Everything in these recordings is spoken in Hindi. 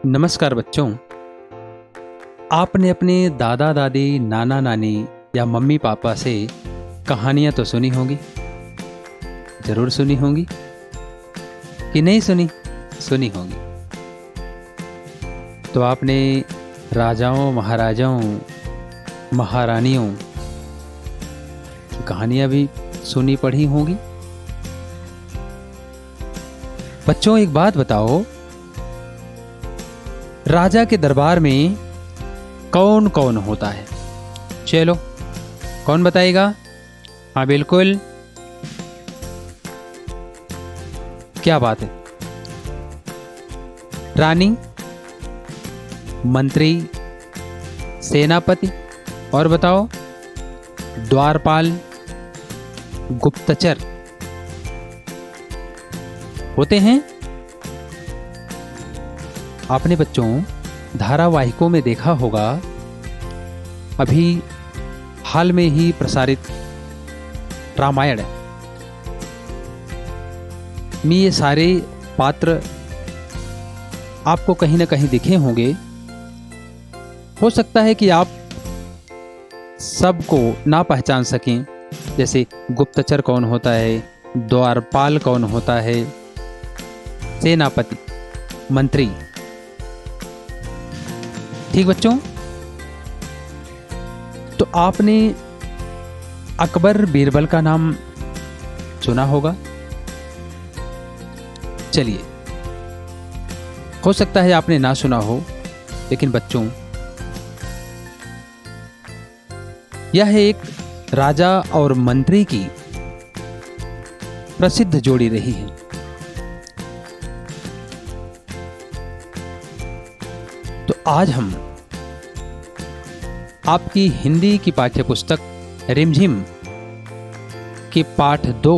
नमस्कार बच्चों। आपने अपने दादा दादी, नाना नानी या मम्मी पापा से कहानियां तो सुनी होंगी, जरूर सुनी होंगी कि नहीं सुनी? सुनी होंगी। तो आपने राजाओं, महाराजाओं, महारानियों की कहानियां भी सुनी पढ़ी होंगी। बच्चों, एक बात बताओ, राजा के दरबार में कौन कौन होता है? चलो, कौन बताएगा? हाँ बिल्कुल, क्या बात है। रानी, मंत्री, सेनापति और बताओ, द्वारपाल, गुप्तचर होते हैं। आपने बच्चों धारावाहिकों में देखा होगा, अभी हाल में ही प्रसारित रामायण में ये सारे पात्र आपको कहीं ना कहीं दिखे होंगे। हो सकता है कि आप सबको ना पहचान सकें, जैसे गुप्तचर कौन होता है, द्वारपाल कौन होता है, सेनापति, मंत्री। ठीक बच्चों, तो आपने अकबर बीरबल का नाम सुना होगा। चलिए, हो सकता है आपने ना सुना हो, लेकिन बच्चों यह एक राजा और मंत्री की प्रसिद्ध जोड़ी रही है। तो आज हम आपकी हिंदी की पाठ्यपुस्तक रिमझिम के पाठ 2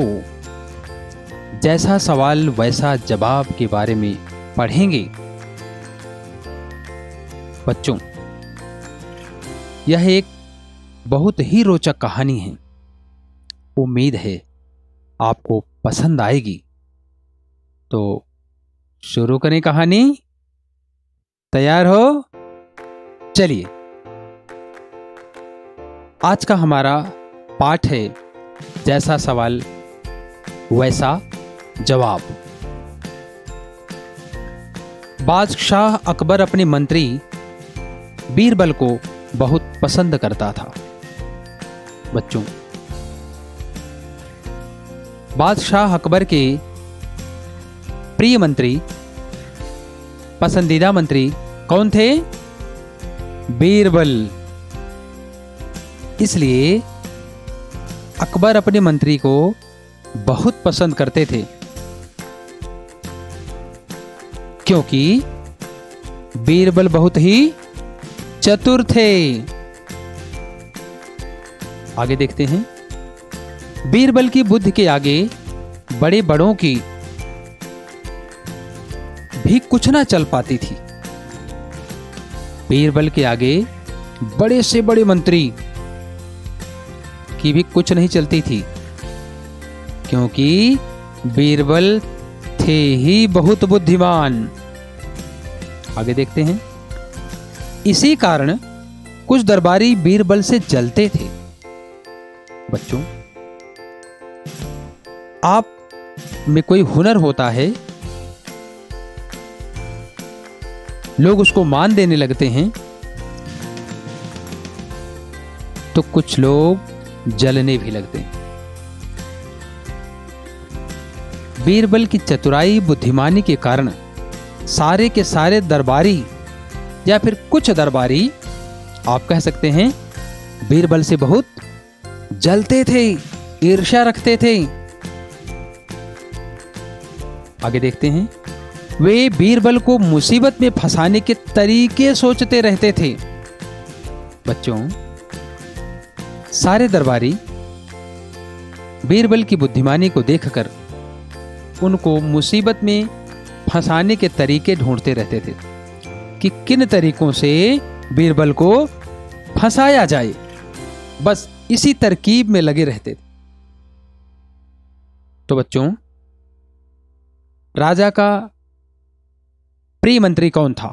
जैसा सवाल वैसा जवाब के बारे में पढ़ेंगे। बच्चों, यह एक बहुत ही रोचक कहानी है। उम्मीद है आपको पसंद आएगी। तो शुरू करें कहानी। तैयार हो? चलिए, आज का हमारा पाठ है जैसा सवाल वैसा जवाब। बादशाह अकबर अपने मंत्री बीरबल को बहुत पसंद करता था। बच्चों, बादशाह अकबर के प्रिय मंत्री, पसंदीदा मंत्री कौन थे? बीरबल। इसलिए अकबर अपने मंत्री को बहुत पसंद करते थे, क्योंकि बीरबल बहुत ही चतुर थे। आगे देखते हैं। बीरबल की बुद्धि के आगे बड़े बड़ों की भी कुछ ना चल पाती थी। बीरबल के आगे बड़े से बड़े मंत्री की भी कुछ नहीं चलती थी, क्योंकि बीरबल थे ही बहुत बुद्धिमान। आगे देखते हैं। इसी कारण कुछ दरबारी बीरबल से जलते थे। बच्चों, आप में कोई हुनर होता है, लोग उसको मान देने लगते हैं, तो कुछ लोग जलने भी लगते हैं। बीरबल की चतुराई, बुद्धिमानी के कारण सारे के सारे दरबारी या फिर कुछ दरबारी, आप कह सकते हैं, बीरबल से बहुत जलते थे, ईर्ष्या रखते थे। आगे देखते हैं। वे बीरबल को मुसीबत में फंसाने के तरीके सोचते रहते थे। बच्चों, सारे दरबारी बीरबल की बुद्धिमानी को देखकर उनको मुसीबत में फंसाने के तरीके ढूंढते रहते थे कि किन तरीकों से बीरबल को फंसाया जाए। बस इसी तरकीब में लगे रहते थे। तो बच्चों, राजा का प्रिय मंत्री कौन था?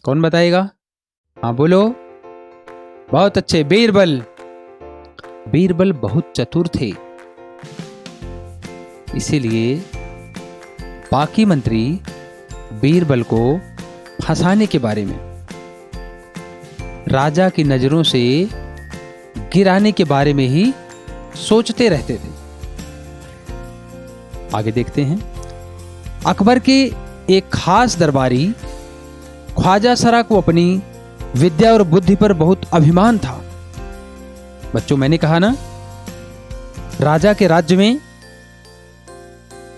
कौन बताएगा? हाँ बोलो। बहुत अच्छे, बीरबल। बीरबल बहुत चतुर थे, इसीलिए बाकी मंत्री बीरबल को फंसाने के बारे में, राजा की नजरों से गिराने के बारे में ही सोचते रहते थे। आगे देखते हैं। अकबर के एक खास दरबारी ख्वाजा सरा को अपनी विद्या और बुद्धि पर बहुत अभिमान था। बच्चों, मैंने कहा ना, राजा के राज्य में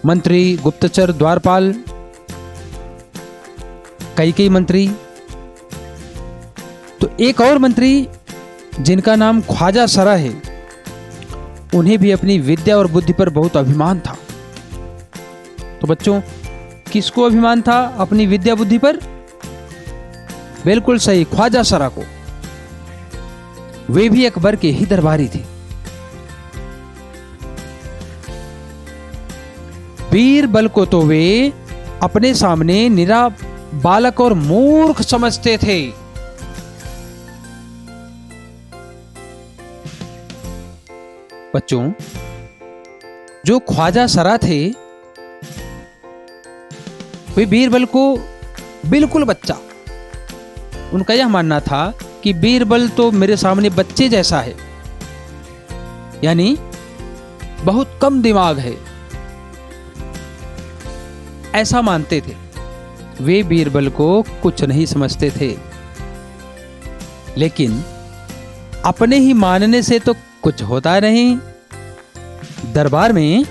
मंत्री, गुप्तचर, द्वारपाल, कई मंत्री, तो एक और मंत्री जिनका नाम ख्वाजा सरा है, उन्हें भी अपनी विद्या और बुद्धि पर बहुत अभिमान था। तो बच्चों, किसको अभिमान था अपनी विद्या बुद्धि पर? बिल्कुल सही, ख्वाजा सरा को। वे भी अकबर के ही दरबारी थे। बीरबल को तो वे अपने सामने निरा बालक और मूर्ख समझते थे। बच्चों, जो ख्वाजा सरा थे, वे बीरबल को बिल्कुल बच्चा, उनका यह मानना था कि बीरबल तो मेरे सामने बच्चे जैसा है, यानी बहुत कम दिमाग है, ऐसा मानते थे। वे बीरबल को कुछ नहीं समझते थे। लेकिन अपने ही मानने से तो कुछ होता नहीं। दरबार में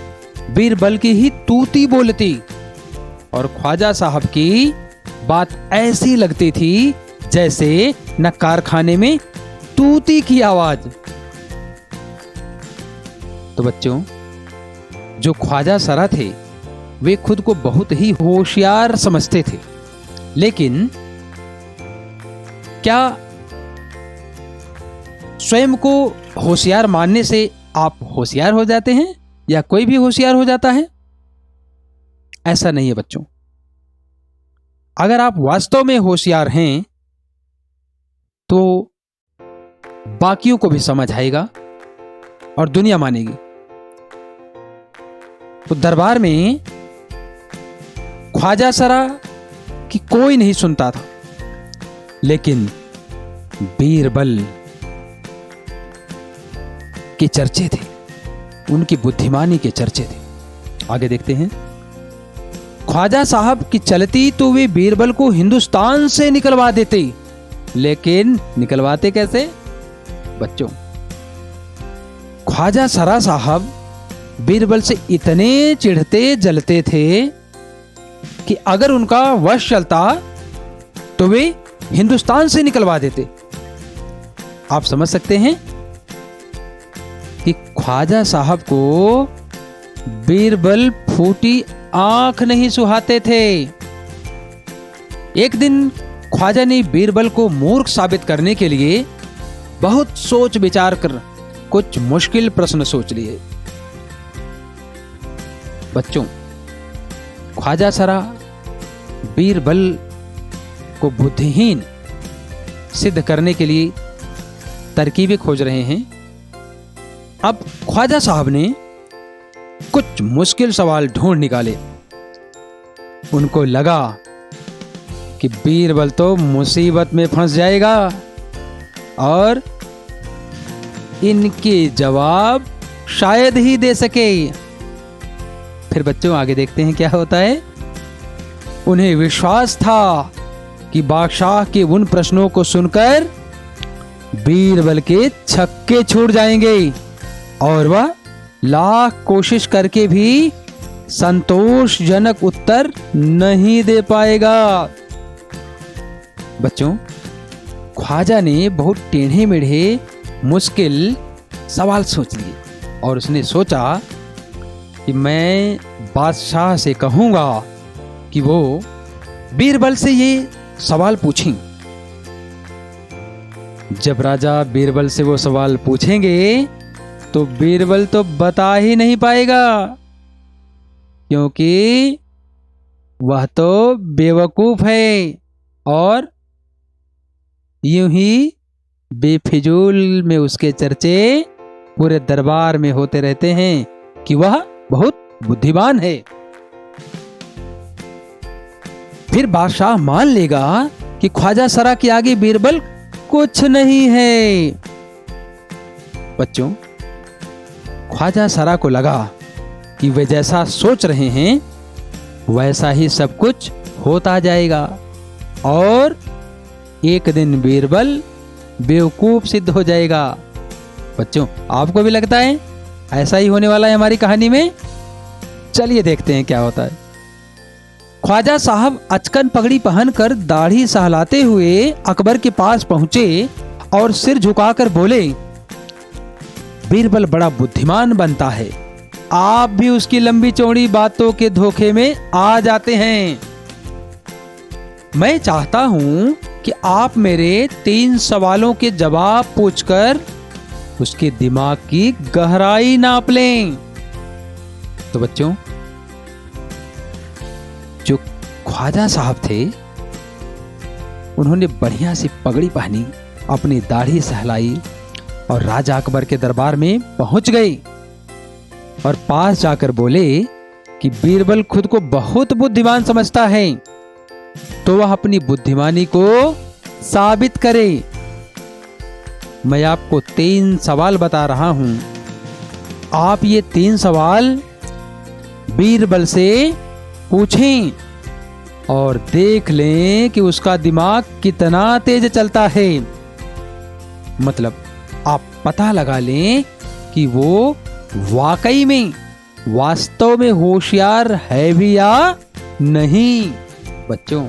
बीरबल की ही तूती बोलती और ख्वाजा साहब की बात ऐसी लगती थी जैसे न कारखाने में तूती की आवाज। तो बच्चों, जो ख्वाजा सरा थे, वे खुद को बहुत ही होशियार समझते थे। लेकिन क्या स्वयं को होशियार मानने से आप होशियार हो जाते हैं या कोई भी होशियार हो जाता है? ऐसा नहीं है बच्चों। अगर आप वास्तव में होशियार हैं तो बाकियों को भी समझ आएगा और दुनिया मानेगी। तो दरबार में ख्वाजा सरा की कोई नहीं सुनता था, लेकिन बीरबल के चर्चे थे, उनकी बुद्धिमानी के चर्चे थे। आगे देखते हैं। ख्वाजा साहब की चलती तो वे बीरबल को हिंदुस्तान से निकलवा देते, लेकिन निकलवाते कैसे? बच्चों, ख्वाजा सरा साहब बीरबल से इतने चिढ़ते जलते थे कि अगर उनका वश चलता तो वे हिंदुस्तान से निकलवा देते। आप समझ सकते हैं कि ख्वाजा साहब को बीरबल फूटी आंख नहीं सुहाते थे। एक दिन ख्वाजा ने बीरबल को मूर्ख साबित करने के लिए बहुत सोच विचार कर कुछ मुश्किल प्रश्न सोच लिए। बच्चों, ख्वाजा सरा बीरबल को बुद्धिहीन सिद्ध करने के लिए तरकीबें खोज रहे हैं। अब ख्वाजा साहब ने कुछ मुश्किल सवाल ढूंढ निकाले। उनको लगा कि बीरबल तो मुसीबत में फंस जाएगा और इनके जवाब शायद ही दे सके। फिर बच्चों, आगे देखते हैं क्या होता है। उन्हें विश्वास था कि बादशाह के उन प्रश्नों को सुनकर बीरबल के छक्के छूट जाएंगे और वह लाख कोशिश करके भी संतोषजनक उत्तर नहीं दे पाएगा। बच्चों, ख्वाजा ने बहुत टेढ़े मेढ़े मुश्किल सवाल सोच लिए और उसने सोचा कि मैं बादशाह से कहूंगा कि वो बीरबल से ये सवाल पूछें। जब राजा बीरबल से वो सवाल पूछेंगे तो बीरबल तो बता ही नहीं पाएगा, क्योंकि वह तो बेवकूफ है और यूं ही बेफिजूल में उसके चर्चे पूरे दरबार में होते रहते हैं कि वह बहुत बुद्धिमान है। फिर बादशाह मान लेगा कि ख्वाजा सरा के आगे बीरबल कुछ नहीं है। बच्चों, ख्वाजा सरा को लगा कि वे जैसा सोच रहे हैं वैसा ही सब कुछ होता जाएगा और एक दिन बीरबल बेवकूफ सिद्ध हो जाएगा। बच्चों, आपको भी लगता है ऐसा ही होने वाला है हमारी कहानी में? चलिए देखते हैं क्या होता है। ख्वाजा साहब अचकन पगड़ी पहनकर दाढ़ी सहलाते हुए अकबर के पास पहुंचे और सिर झुकाकर बोले, बीरबल बड़ा बुद्धिमान बनता है, आप भी उसकी लंबी चौड़ी बातों के धोखे में आ जाते हैं। मैं चाहता हूं कि आप मेरे 3 सवालों के जवाब पूछकर उसके दिमाग की गहराई नाप लें। तो बच्चों, जो ख्वाजा साहब थे उन्होंने बढ़िया सी पगड़ी पहनी, अपनी दाढ़ी सहलाई और राजा अकबर के दरबार में पहुंच गए और पास जाकर बोले कि बीरबल खुद को बहुत बुद्धिमान समझता है तो वह अपनी बुद्धिमानी को साबित करे। मैं आपको 3 सवाल बता रहा हूं, आप ये 3 सवाल बीरबल से पूछें और देख लें कि उसका दिमाग कितना तेज चलता है। मतलब आप पता लगा लें कि वो वाकई में वास्तव में होशियार है भी या नहीं। बच्चों,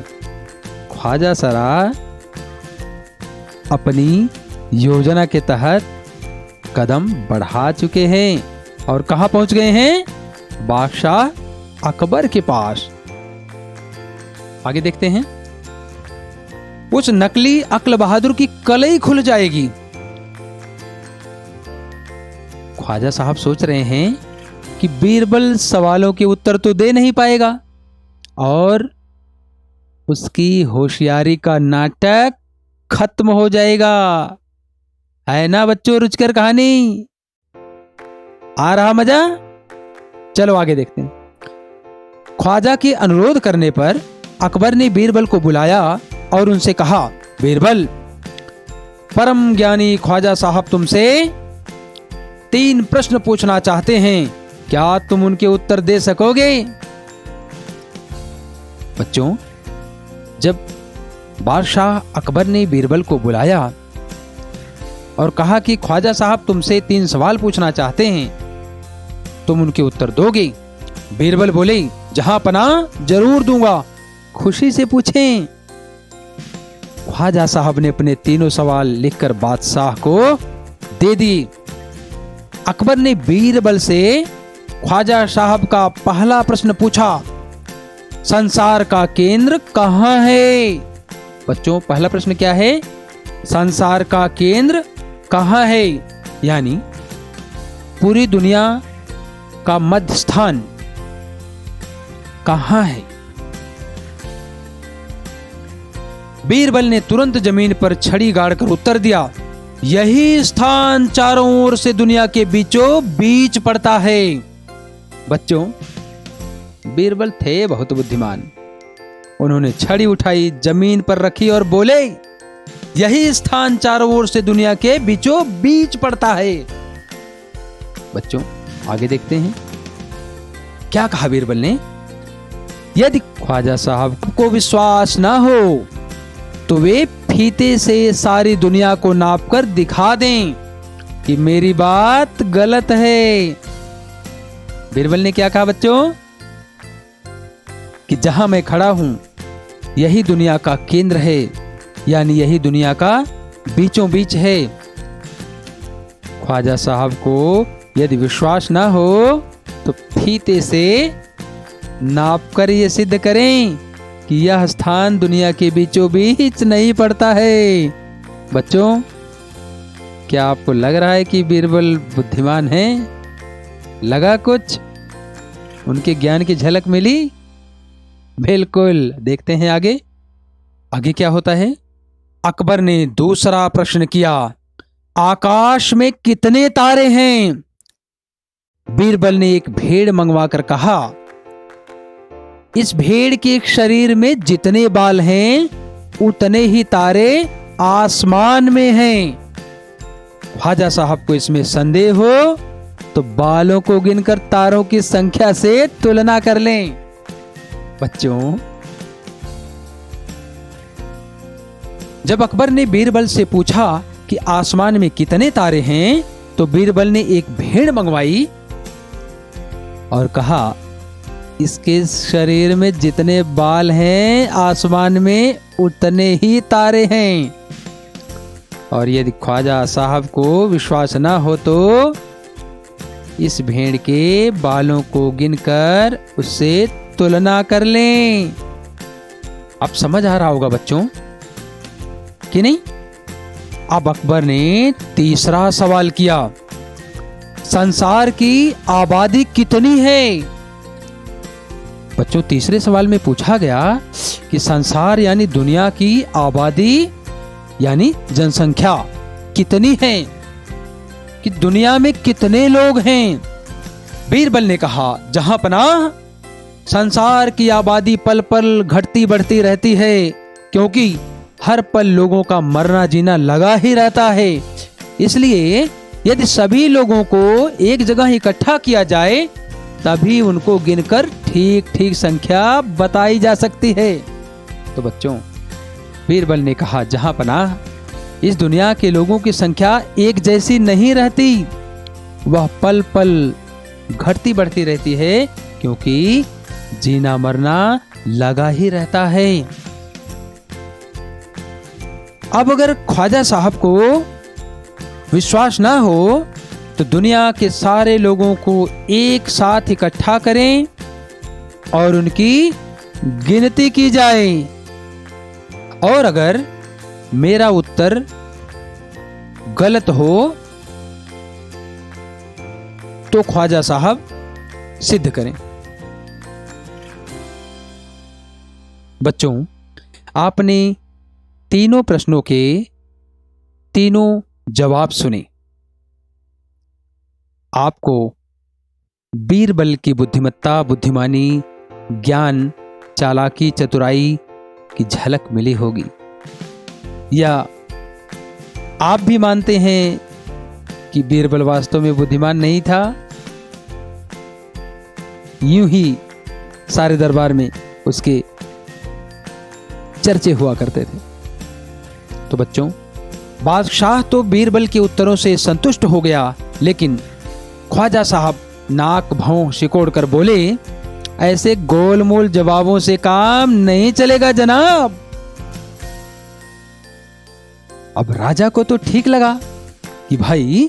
ख्वाजा सरा अपनी योजना के तहत कदम बढ़ा चुके हैं और कहां पहुंच गए हैं? बादशाह अकबर के पास। आगे देखते हैं। उस नकली अक्ल बहादुर की कलई खुल जाएगी। ख्वाजा साहब सोच रहे हैं कि बीरबल सवालों के उत्तर तो दे नहीं पाएगा और उसकी होशियारी का नाटक खत्म हो जाएगा। है ना बच्चों रुचिकर कहानी? आ रहा मजा? चलो आगे देखते हैं। ख्वाजा के अनुरोध करने पर अकबर ने बीरबल को बुलाया और उनसे कहा, बीरबल, परम ज्ञानी ख्वाजा साहब तुमसे 3 प्रश्न पूछना चाहते हैं, क्या तुम उनके उत्तर दे सकोगे? बच्चों, जब बादशाह अकबर ने बीरबल को बुलाया और कहा कि ख्वाजा साहब तुमसे 3 सवाल पूछना चाहते हैं, तुम उनके उत्तर दोगे? बीरबल बोले, जहां पनाह जरूर दूंगा, खुशी से पूछें। ख्वाजा साहब ने अपने 3 सवाल लिखकर बादशाह को दे दिए। अकबर ने बीरबल से ख्वाजा साहब का पहला प्रश्न पूछा, संसार का केंद्र कहां है? बच्चों, पहला प्रश्न क्या है? संसार का केंद्र कहां है, यानी पूरी दुनिया का मध्य स्थान कहां है? बीरबल ने तुरंत जमीन पर छड़ी गाड़कर उत्तर दिया, यही स्थान चारों ओर से दुनिया के बीचों बीच पड़ता है। बच्चों, बीरबल थे बहुत बुद्धिमान। उन्होंने छड़ी उठाई, जमीन पर रखी और बोले, यही स्थान चारों ओर से दुनिया के बीचों बीच पड़ता है। बच्चों, आगे देखते हैं क्या कहा बीरबल ने। यदि ख्वाजा साहब को विश्वास ना हो तो वे फीते से सारी दुनिया को नापकर दिखा दें कि मेरी बात गलत है। बीरबल ने क्या कहा बच्चों? कि जहां मैं खड़ा हूं यही दुनिया का केंद्र है, यानी यही दुनिया का बीचों बीच है। ख्वाजा साहब को यदि विश्वास ना हो तो फीते से नापकर ये सिद्ध करें कि यह स्थान दुनिया के बीचों बीच नहीं पड़ता है। बच्चों, क्या आपको लग रहा है कि बीरबल बुद्धिमान है? लगा कुछ? उनके ज्ञान की झलक मिली? बिल्कुल। देखते हैं आगे क्या होता है। अकबर ने दूसरा प्रश्न किया, आकाश में कितने तारे हैं? बीरबल ने एक भेड़ मंगवाकर कहा, इस भेड़ के शरीर में जितने बाल हैं उतने ही तारे आसमान में हैं। ख्वाजा साहब को इसमें संदेह हो तो बालों को गिनकर तारों की संख्या से तुलना कर लें। बच्चों, जब अकबर ने बीरबल से पूछा कि आसमान में कितने तारे हैं, तो बीरबल ने एक भेड़ मंगवाई और कहा, इसके शरीर में जितने बाल हैं आसमान में उतने ही तारे हैं। और यदि ख्वाजा साहब को विश्वास ना हो तो इस भेड़ के बालों को गिनकर उससे तुलना कर लें। अब समझ आ रहा होगा बच्चों कि नहीं? अब अकबर ने तीसरा सवाल किया, संसार की आबादी कितनी है? बच्चों, तीसरे सवाल में पूछा गया कि संसार यानी दुनिया की आबादी यानी जनसंख्या कितनी है, कि दुनिया में कितने लोग हैं। बीरबल ने कहा, जहां पनाह, संसार की आबादी पल पल घटती बढ़ती रहती है, क्योंकि हर पल लोगों का मरना जीना लगा ही रहता है। इसलिए यदि सभी लोगों को एक जगह इकट्ठा किया जाए तभी उनको गिनकर ठीक ठीक संख्या बताई जा सकती है। तो बच्चों, बीरबल ने कहा, जहां पनाह, इस दुनिया के लोगों की संख्या एक जैसी नहीं रहती, वह पल पल घटती बढ़ती रहती है, क्योंकि जीना मरना लगा ही रहता है। अब अगर ख्वाजा साहब को विश्वास ना हो तो दुनिया के सारे लोगों को एक साथ इकट्ठा करें और उनकी गिनती की जाए। और अगर मेरा उत्तर गलत हो तो ख्वाजा साहब सिद्ध करें। बच्चों, आपने तीनों प्रश्नों के तीनों जवाब सुने। आपको बीरबल की बुद्धिमत्ता, बुद्धिमानी, ज्ञान, चालाकी, चतुराई की झलक मिली होगी। या आप भी मानते हैं कि बीरबल वास्तव में बुद्धिमान नहीं था, यूं ही सारे दरबार में उसके चर्चे हुआ करते थे। तो बच्चों, बादशाह तो बीरबल के उत्तरों से संतुष्ट हो गया, लेकिन ख्वाजा साहब नाक भौं सिकोड़ कर बोले, ऐसे गोलमोल जवाबों से काम नहीं चलेगा जनाब। अब राजा को तो ठीक लगा कि भाई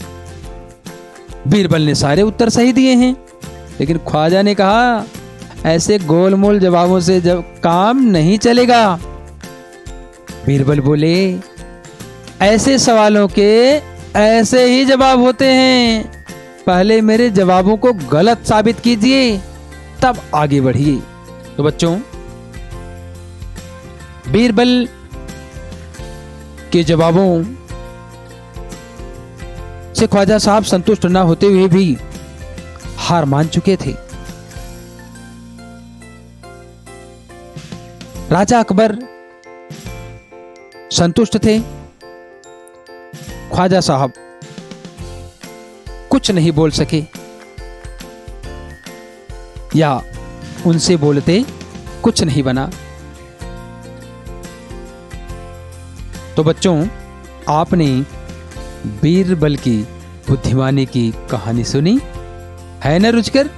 बीरबल ने सारे उत्तर सही दिए हैं, लेकिन ख्वाजा ने कहा, ऐसे गोलमोल जवाबों से जब काम नहीं चलेगा। बीरबल बोले, ऐसे सवालों के ऐसे ही जवाब होते हैं, पहले मेरे जवाबों को गलत साबित कीजिए तब आगे बढ़िए। तो बच्चों, बीरबल के जवाबों से ख्वाजा साहब संतुष्ट न होते हुए भी हार मान चुके थे। राजा अकबर संतुष्ट थे, ख्वाजा साहब कुछ नहीं बोल सके, या उनसे बोलते कुछ नहीं बना। तो बच्चों, आपने बीरबल की बुद्धिमानी की कहानी सुनी, है ना रुचिकर?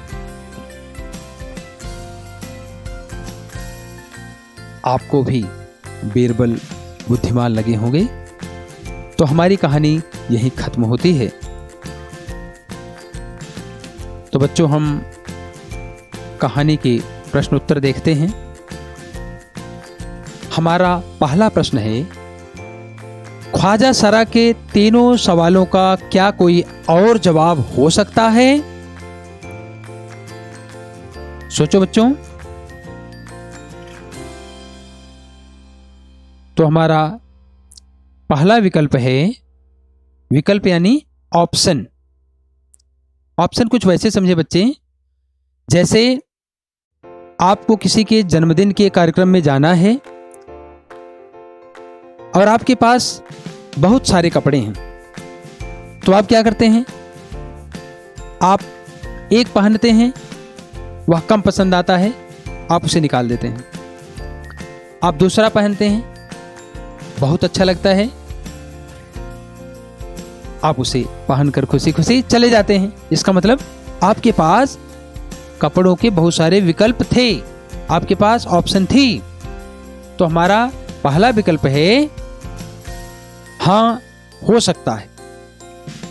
आपको भी बीरबल बुद्धिमान लगे होंगे। तो हमारी कहानी यहीं खत्म होती है। तो बच्चों, हम कहानी के प्रश्न उत्तर देखते हैं। हमारा पहला प्रश्न है, ख्वाजा सरा के तीनों सवालों का क्या कोई और जवाब हो सकता है? सोचो बच्चों। तो हमारा पहला विकल्प है, विकल्प यानी ऑप्शन। ऑप्शन कुछ वैसे समझे बच्चे, जैसे आपको किसी के जन्मदिन के कार्यक्रम में जाना है और आपके पास बहुत सारे कपड़े हैं, तो आप क्या करते हैं, आप एक पहनते हैं, वह कम पसंद आता है, आप उसे निकाल देते हैं। आप दूसरा पहनते हैं, बहुत अच्छा लगता है, आप उसे पहनकर खुशी खुशी चले जाते हैं। इसका मतलब आपके पास कपड़ों के बहुत सारे विकल्प थे, आपके पास ऑप्शन थी। तो हमारा पहला विकल्प है हाँ हो सकता है,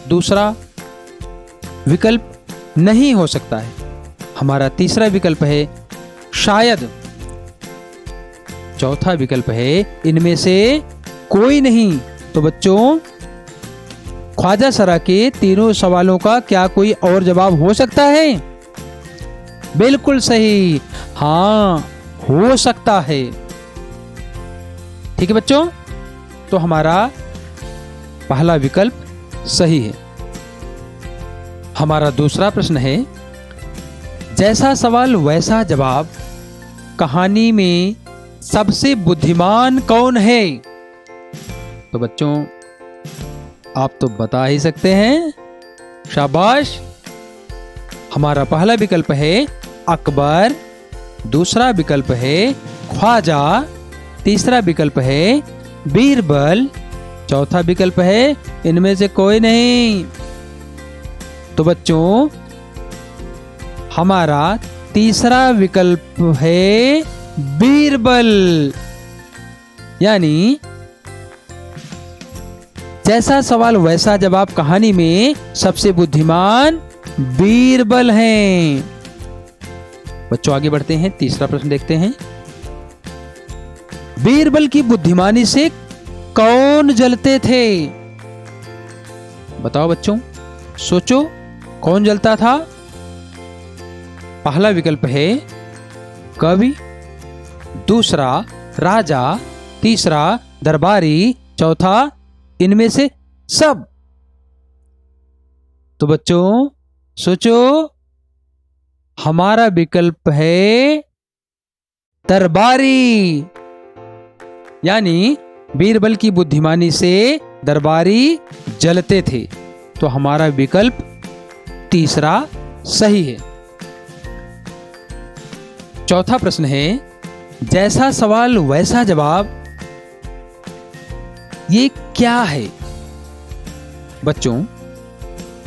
दूसरा विकल्प नहीं हो सकता है, हमारा तीसरा विकल्प है शायद, चौथा विकल्प है इनमें से कोई नहीं। तो बच्चों, ख्वाजा सरा के तीनों सवालों का क्या कोई और जवाब हो सकता है? बिल्कुल सही, हाँ हो सकता है। ठीक है बच्चों, तो हमारा पहला विकल्प सही है। हमारा दूसरा प्रश्न है, जैसा सवाल वैसा जवाब, कहानी में सबसे बुद्धिमान कौन है? तो बच्चों, आप तो बता ही सकते हैं, शाबाश। हमारा पहला विकल्प है अकबर, दूसरा विकल्प है ख्वाजा, तीसरा विकल्प है बीरबल, चौथा विकल्प है इनमें से कोई नहीं। तो बच्चों, हमारा तीसरा विकल्प है बीरबल, यानी जैसा सवाल वैसा जवाब, कहानी में सबसे बुद्धिमान बीरबल हैं। बच्चों आगे बढ़ते हैं, तीसरा प्रश्न देखते हैं। बीरबल की बुद्धिमानी से कौन जलते थे? बताओ बच्चों, सोचो, कौन जलता था? पहला विकल्प है कवि, दूसरा राजा, तीसरा दरबारी, चौथा इनमें से सब। तो बच्चों सोचो, हमारा विकल्प है दरबारी, यानी बीरबल की बुद्धिमानी से दरबारी जलते थे। तो हमारा विकल्प तीसरा सही है। चौथा प्रश्न है, जैसा सवाल वैसा जवाब, ये क्या है? बच्चों,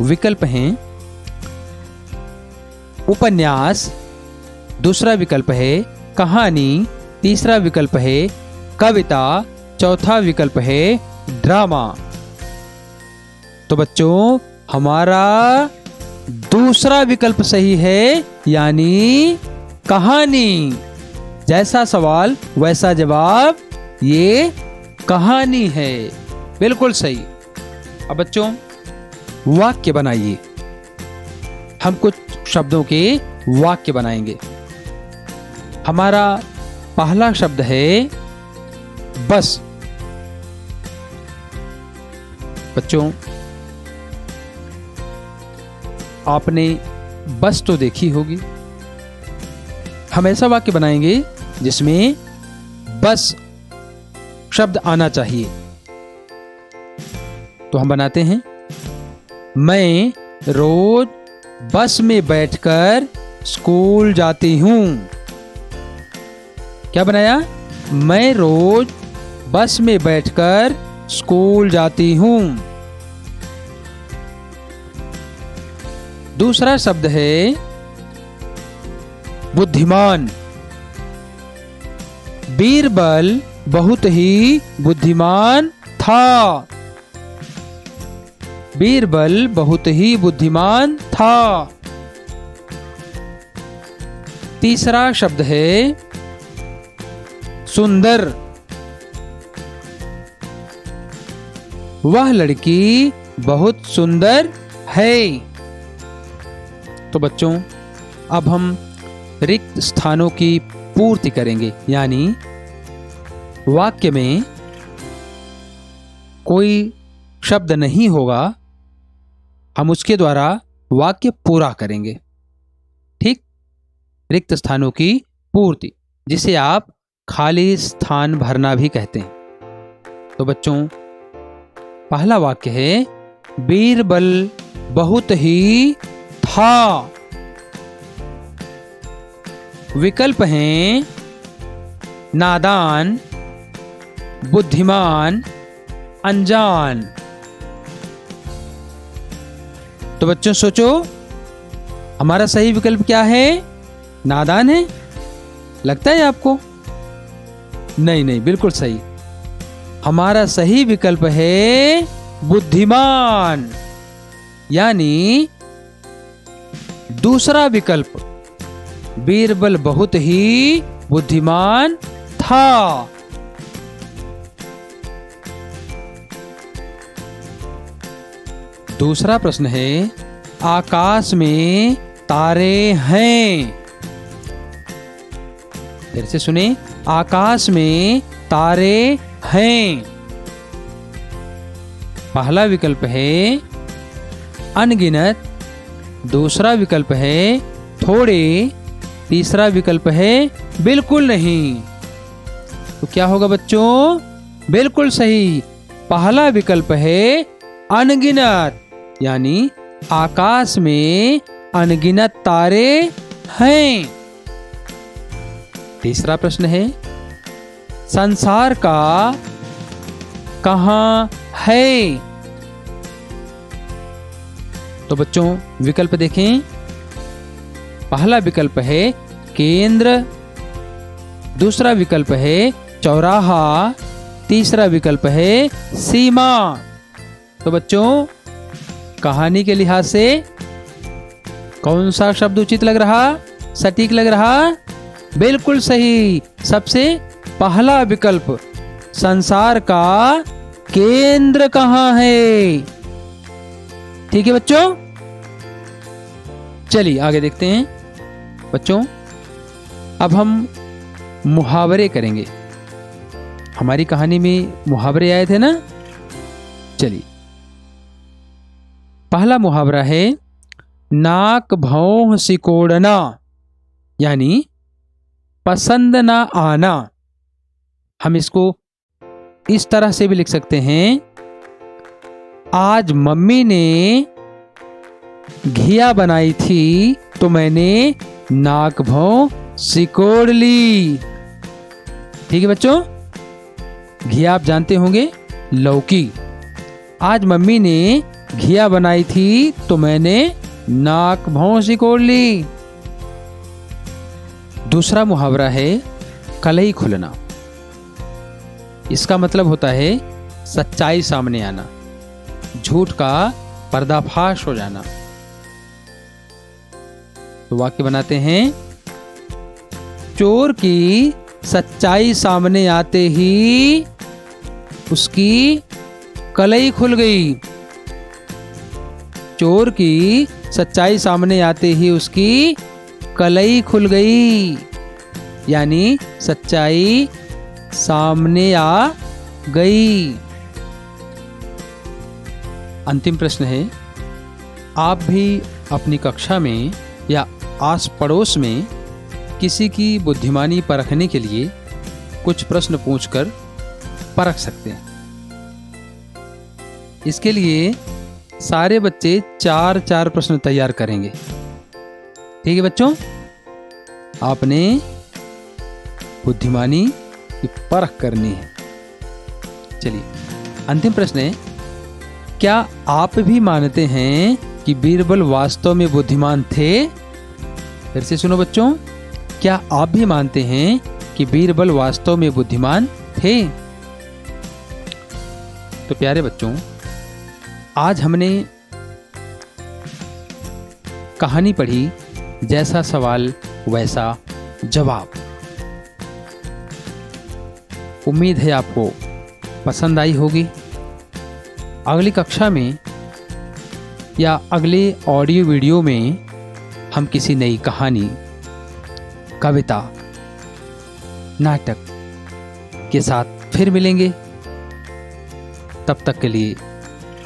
विकल्प हैं उपन्यास, दूसरा विकल्प है कहानी, तीसरा विकल्प है कविता, चौथा विकल्प है ड्रामा। तो बच्चों, हमारा दूसरा विकल्प सही है, यानी कहानी। जैसा सवाल वैसा जवाब, ये कहानी है, बिल्कुल सही। अब बच्चों, वाक्य बनाइए। हम कुछ शब्दों के वाक्य बनाएंगे। हमारा पहला शब्द है बस। बच्चों, आपने बस तो देखी होगी। हम ऐसा वाक्य बनाएंगे जिसमें बस शब्द आना चाहिए। तो हम बनाते हैं, मैं रोज बस में बैठकर स्कूल जाती हूं। क्या बनाया? मैं रोज बस में बैठकर स्कूल जाती हूं। दूसरा शब्द है बुद्धिमान। बीरबल बहुत ही बुद्धिमान था। बीरबल बहुत ही बुद्धिमान था। तीसरा शब्द है सुंदर। वह लड़की बहुत सुंदर है। तो बच्चों, अब हम रिक्त स्थानों की पूर्ति करेंगे, यानी वाक्य में कोई शब्द नहीं होगा, हम उसके द्वारा वाक्य पूरा करेंगे। ठीक, रिक्त स्थानों की पूर्ति, जिसे आप खाली स्थान भरना भी कहते हैं। तो बच्चों, पहला वाक्य है बीरबल बहुत ही था। विकल्प हैं नादान, बुद्धिमान, अनजान। तो बच्चों सोचो, हमारा सही विकल्प क्या है? नादान है? लगता है आपको? नहीं नहीं, बिल्कुल सही। हमारा सही विकल्प है बुद्धिमान, यानी दूसरा विकल्प, बीरबल बहुत ही बुद्धिमान था। दूसरा प्रश्न है आकाश में तारे हैं। फिर से सुने, आकाश में तारे हैं। पहला विकल्प है अनगिनत, दूसरा विकल्प है थोड़े, तीसरा विकल्प है बिल्कुल नहीं। तो क्या होगा बच्चों? बिल्कुल सही, पहला विकल्प है अनगिनत, यानी आकाश में अनगिनत तारे हैं। तीसरा प्रश्न है संसार का कहाँ है? तो बच्चों विकल्प देखें। पहला विकल्प है केंद्र, दूसरा विकल्प है चौराहा, तीसरा विकल्प है सीमा। तो बच्चों कहानी के लिहाज से कौन सा शब्द उचित लग रहा, सटीक लग रहा? बिल्कुल सही, सबसे पहला विकल्प, संसार का केंद्र कहाँ है। ठीक है बच्चों, चलिए आगे देखते हैं। बच्चों अब हम मुहावरे करेंगे। हमारी कहानी में मुहावरे आए थे ना। चलिए, पहला मुहावरा है नाक भौं सिकोड़ना, यानी पसंद ना आना। हम इसको इस तरह से भी लिख सकते हैं, आज मम्मी ने घिया बनाई थी तो मैंने नाक भौं सिकोड़ ली। ठीक है बच्चों, घिया आप जानते होंगे, लौकी। आज मम्मी ने घिया बनाई थी तो मैंने नाक भौं सिकोड़ ली। दूसरा मुहावरा है कलई खुलना। इसका मतलब होता है सच्चाई सामने आना, झूठ का पर्दाफाश हो जाना। तो वाक्य बनाते हैं, चोर की सच्चाई सामने आते ही उसकी कलई खुल गई। चोर की सच्चाई सामने आते ही उसकी कलई खुल गई, यानी सच्चाई सामने आ गई। अंतिम प्रश्न है, आप भी अपनी कक्षा में या आस पड़ोस में किसी की बुद्धिमानी परखने के लिए कुछ प्रश्न पूछकर परख सकते हैं। इसके लिए सारे बच्चे 4-4 प्रश्न तैयार करेंगे। ठीक है बच्चों, आपने बुद्धिमानी की परख करनी है। चलिए, अंतिम प्रश्न है, क्या आप भी मानते हैं कि बीरबल वास्तव में बुद्धिमान थे? फिर से सुनो बच्चों, क्या आप भी मानते हैं कि बीरबल वास्तव में बुद्धिमान थे? तो प्यारे बच्चों, आज हमने कहानी पढ़ी, जैसा सवाल वैसा जवाब। उम्मीद है आपको पसंद आई होगी। अगली कक्षा में या अगले ऑडियो वीडियो में हम किसी नई कहानी, कविता, नाटक के साथ फिर मिलेंगे। तब तक के लिए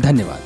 धन्यवाद।